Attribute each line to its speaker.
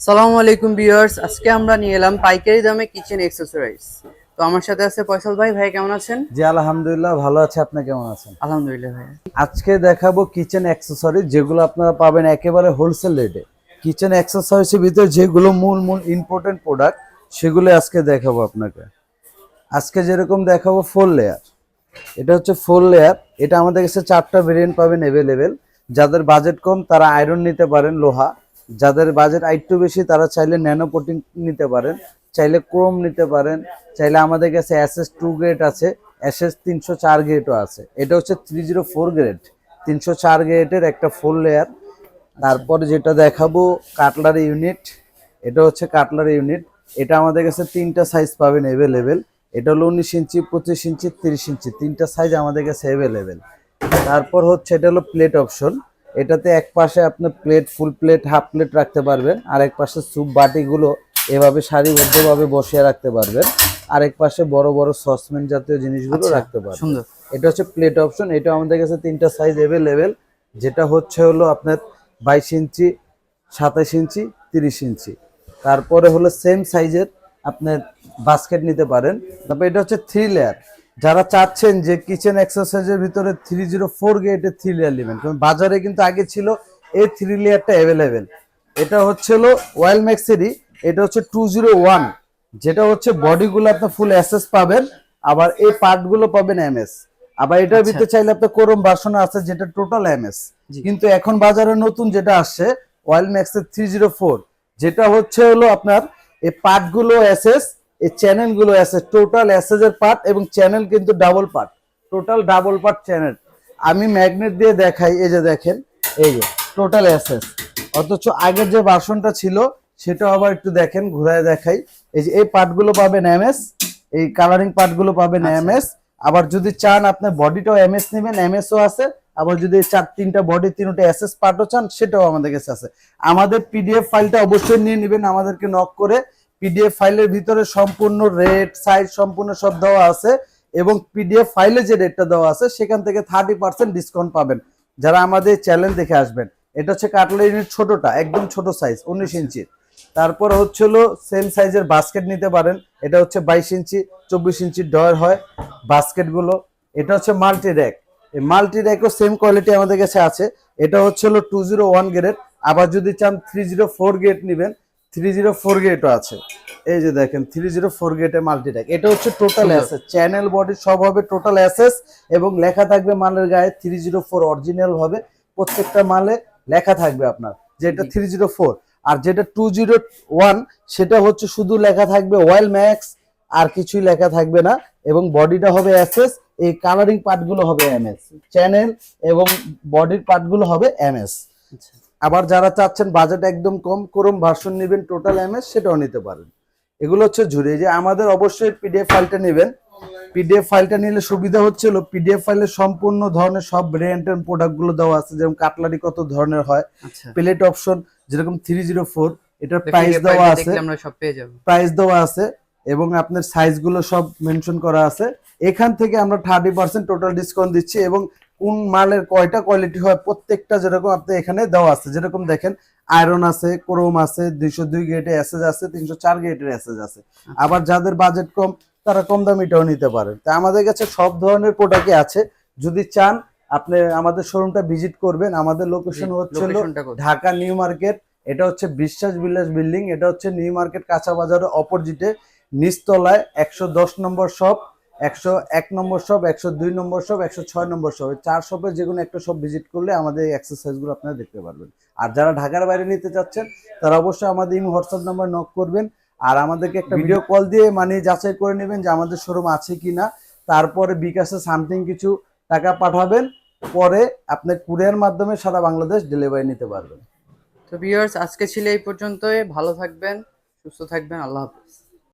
Speaker 1: সালামু আলাইকুম ভিউয়ার্স, আজকে আমরা নিয়ে এলাম পাইকারি দামে কিচেন অ্যাক্সেসরিজ। তো আমার সাথে আছে ফয়সাল ভাই। ভাই কেমন আছেন?
Speaker 2: জি আলহামদুলিল্লাহ ভালো আছে। আপনি কেমন আছেন?
Speaker 1: আলহামদুলিল্লাহ ভাই।
Speaker 2: আজকে দেখাবো কিচেন অ্যাক্সেসরিজ যেগুলো আপনারা পাবেন একেবারে হোলসেল রেটে। কিচেন অ্যাক্সেসরিজের ভিতরে যেগুলো মূল ইম্পর্টেন্ট প্রোডাক্ট সেগুলো আজকে দেখাবো আপনাকে। আজকে যেরকম দেখাবো 4 লেয়ার, এটা হচ্ছে 4 লেয়ার। এটা আমাদের কাছে 4টা ভেরিয়েন্ট পাবেন অ্যাভেলেবেল। যাদের বাজেট কম তারা আয়রন নিতে পারেন লোহা, যাদের বাজেট আরেকটু বেশি তারা চাইলে ন্যানো কোটিং নিতে পারেন, চাইলে ক্রোম নিতে পারেন, চাইলে আমাদের কাছে এসএস 2 গ্রেড আছে, এসএস 304 গ্রেডও আছে। এটা হচ্ছে 304 গ্রেড, 304 গ্রেডের একটা 4 লেয়ার। তারপরে যেটা দেখাবো কাটলারি ইউনিট, এটা হচ্ছে কাটলারি ইউনিট। এটা আমাদের কাছে 3টা সাইজ পাবেন অ্যাভেলেবেল। এটা হলো 19 ইঞ্চি, 25 ইঞ্চি, 30 ইঞ্চি, 3টা সাইজ আমাদের কাছে অ্যাভেলেবেল। তারপর হচ্ছে এটা হলো প্লেট অপশন। এটাতে এক পাশে আপনি plate, full plate, half plate রাখতে পারবেন, আর এক পাশে স্যুপ বাটিগুলো এভাবে সারিবদ্ধভাবে বসিয়ে রাখতে পারবেন, আরেক পাশে বড় বড় সসপ্যান জাতীয় জিনিসগুলো রাখতে পারবেন।
Speaker 1: সুন্দর।
Speaker 2: এটা হচ্ছে প্লেট অপশন। এটা আমাদের কাছে 3টা সাইজ অ্যাভেলেবেল, যেটা হচ্ছে হলো আপনার 22 ইঞ্চি, 27 ইঞ্চি, 30 ইঞ্চি। তারপরে হলো সেম সাইজের আপনার বাস্কেট নিতে পারেন। তারপর এটা হচ্ছে 3 লেয়ার। যারা চাচ্ছেন যে কিচেন এক্সারসাইজের ভিতরে 304 গ্রেডের 3 লেয়ার নেবেন, কারণ বাজারে কিন্তু আগে ছিল এই 3 লেয়ারটা অ্যাভেলেবেল। এটা হচ্ছে হলো ওয়েল ম্যাক্সেরই, এটা হচ্ছে 201, যেটা হচ্ছে বডিগুলো আপনার ফুল এসএস পাবেন, আবার এই পার্টগুলো পাবেন এমএস। আবার এটার ভিতরে চাইলে আপনার কোরম ভার্সন আছে যেটা টোটাল এমএস। কিন্তু এখন বাজারে নতুন যেটা আসছে ওয়েল ম্যাক্সের 304, যেটা হচ্ছে হলো আপনার এই পার্টগুলো এসএস, এই চ্যানেলগুলো এসএস, টোটাল এসএস এর পার্ট এবং চ্যানেল কিন্তু double part, total double part channel. আমি ম্যাগনেট দিয়ে দেখাই, এই যে দেখেন, এই যে টোটাল এসএস। অথচ আগের যে ভার্সনটা ছিল সেটা আবার একটু দেখেন, ঘুরায় দেখাই। এই যে এই পার্টগুলো পাবেন এমএস, এই কালারিং পার্টগুলো পাবেন এমএস। আবার যদি চান আপনি বডিটাও এমএস নেবেন, এমএসও আছে। আবার যদি 3টা বডি 3টা এসএস পার্টও চান সেটাও আমাদের কাছে আছে। আমাদের পিডিএফ ফাইলটা অবশ্যই নিয়ে নেবেন, আমাদেরকে নক করে। পিডিএফ ফাইলের ভিতরে সম্পূর্ণ রেট, সাইজ সম্পূর্ণ সব দেওয়া আছে, এবং পিডিএফ ফাইলে যে রেটটা দেওয়া আছে সেখান থেকে 30% ডিসকাউন্ট পাবেন যারা আমাদের চ্যানেল দেখে আসবেন। এটা হচ্ছে কাটলারি ইউনিট, ছোটটা একদম ছোট সাইজ, 19 ইঞ্চির। তারপর হচ্ছে হলো সেম সাইজের বাস্কেট নিতে পারেন। এটা হচ্ছে 22 ইঞ্চি, 24 ইঞ্চির ডয়ার হয় বাস্কেটগুলো। এটা হচ্ছে মাল্টি র্যাক, এই মাল্টি র্যাকও সেম কোয়ালিটি আমাদের কাছে আছে। এটা হচ্ছে হলো 201 গ্রেড। আবার যদি চান 304 গ্রেড নেবেন, 304 গ্রেডও আছে। এই যে দেখেন 304 গ্রেডের মাল্টি র্যাক। এটা হচ্ছে টোটাল অ্যাসেস, চ্যানেল বডি সব হবে টোটাল অ্যাসেস, এবং লেখা থাকবে মালের গায়ে 304 অরিজিনাল ভাবে। প্রত্যেকটা মালে লেখা থাকবে আপনার যে এটা 304। আর যেটা 201 সেটা হচ্ছে শুধু লেখা থাকবে ওয়েল ম্যাক্স, আর কিছুই লেখা থাকবে না, এবং বডিটা হবে এসএস। এই কালারিং পার্টগুলো হবে এমএস, চ্যানেল এবং বডির পার্টগুলো হবে এমএস। আবার যারা চাচ্ছেন বাজেট একদম কম, ক্রোম ভার্সন নেবেন টোটাল এমএস, সেটাও নিতে পারেন। এগুলো হচ্ছে ঝুড়ি। যে আমাদের অবশ্যই পিডিএফ ফাইলটা নেবেন। পিডিএফ ফাইলটা নিলে সুবিধা হচ্ছিল পিডিএফ ফাইলে সম্পূর্ণ ধরনের সব ব্র্যান্ডের প্রোডাক্টগুলো দেওয়া আছে, যেমন কাটলারি কত ধরনের হয়, প্লেট অপশন যেরকম 304, এটার প্রাইস দেওয়া আছে,
Speaker 1: আমরা সব পেয়ে যাব,
Speaker 2: প্রাইস দেওয়া আছে, এবং আপনার সাইজগুলো সব মেনশন করা আছে। এখান থেকে আমরা 30% টোটাল ডিসকাউন্ট দিচ্ছি, এবং কোন মালের কয়টা কোয়ালিটি হয় প্রত্যেকটা যেরকম আপনি এখানে দেওয়া আছে। যেরকম দেখেন আয়রন আছে, ক্রোম আছে, 202 গ্রেডের এসএস আছে, 304 গ্রেডের এসএস আছে। আবার যাদের বাজেট কম তারা কম দামিটাও নিতে পারেন। তা আমাদের কাছে সব ধরনের প্রোডাক্টই আছে। যদি চান আপনি আমাদের শোরুমটা ভিজিট করবেন। আমাদের লোকেশন হচ্ছে ঢাকা নিউ মার্কেট। এটা হচ্ছে বিশ্বাস বিলাস বিল্ডিং, এটা হচ্ছে নিউ মার্কেট কাঁচা বাজারের অপোজিটে, নিচতলায় 110 নম্বর শপ, 101 নম্বর শপ, 102 নম্বর শপ, 106 নম্বর শপ, 4 শপে যে কোনো একটা শপ ভিজিট করলে আমাদের এই এক্সারসাইজগুলো আপনারা দেখতে পারবেন। আর যারা ঢাকার বাইরে নিতে চাচ্ছেন তারা অবশ্যই আমাদের এই হোয়াটসঅ্যাপ নাম্বার নক করবেন, আর আমাদেরকে একটা ভিডিও কল দিয়ে মানে যাচাই করে নেবেন যে আমাদের শোরুম আছে কিনা। তারপরে বিকাশে সামথিং কিছু টাকা পাঠাবেন, পরে আপনি কুরিয়ার মাধ্যমে সারা বাংলাদেশ ডেলিভারি নিতে পারবেন।
Speaker 1: তো ভিউয়ার্স, আজকে ছিল এই পর্যন্তই। ভালো থাকবেন, সুস্থ থাকবেন, আল্লাহ হাফেজ।